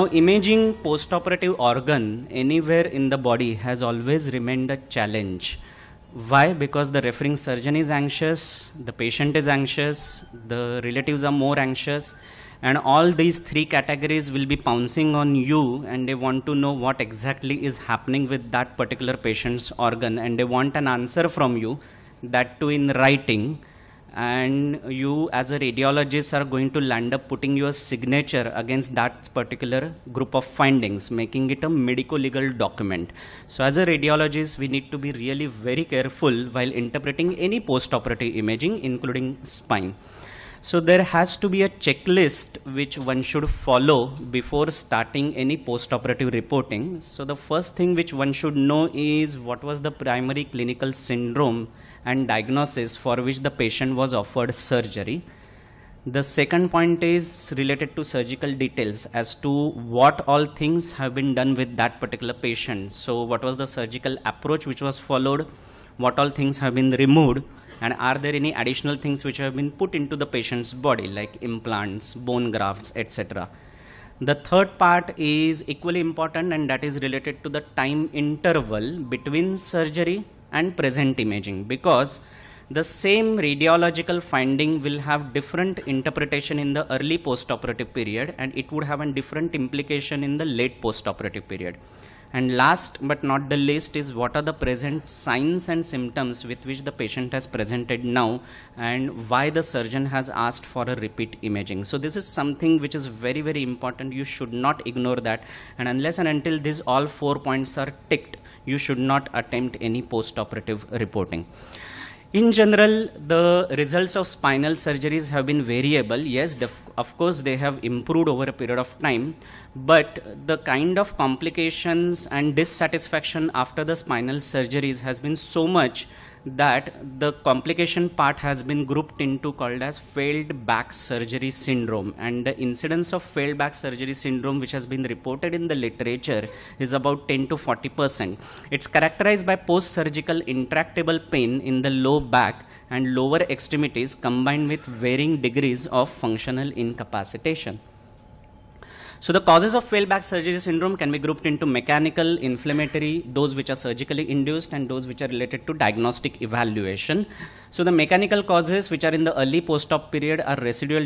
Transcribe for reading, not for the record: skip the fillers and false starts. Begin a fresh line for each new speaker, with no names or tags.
Now, imaging post-operative organ anywhere in the body has always remained a challenge. Why? Because the referring surgeon is anxious, the patient is anxious, the relatives are more anxious, and all these three categories will be pouncing on you, and they want to know what exactly is happening with that particular patient's organ, and they want an answer from you, that too in writing. And you as a radiologist are going to land up putting your signature against that particular group of findings, making it a medico-legal document. So as a radiologist, we need to be really very careful while interpreting any post-operative imaging, including spine. So there has to be a checklist which one should follow before starting any post-operative reporting. So the first thing which one should know is what was the primary clinical syndrome and diagnosis for which the patient was offered surgery. The second point is related to surgical details as to what all things have been done with that particular patient. So what was the surgical approach which was followed, what all things have been removed, and are there any additional things which have been put into the patient's body like implants, bone grafts, etc. The third part is equally important, and that is related to the time interval between surgery and present imaging, because the same radiological finding will have different interpretation in the early post-operative period, and it would have a different implication in the late post-operative period. And last but not the least is what are the present signs and symptoms with which the patient has presented now, and why the surgeon has asked for a repeat imaging. So this is something which is very, very important. You should not ignore that, and unless and until these all 4 points are ticked, you should not attempt any post-operative reporting. In general, the results of spinal surgeries have been variable. Yes, of course, they have improved over a period of time, but the kind of complications and dissatisfaction after the spinal surgeries has been so much that the complication part has been grouped into called as failed back surgery syndrome, and the incidence of failed back surgery syndrome which has been reported in the literature is about 10 to 40%. It's characterized by post-surgical intractable pain in the low back and lower extremities combined with varying degrees of functional incapacitation. So the causes of failed back surgery syndrome can be grouped into mechanical, inflammatory, those which are surgically induced, and those which are related to diagnostic evaluation. So the mechanical causes which are in the early post-op period are residual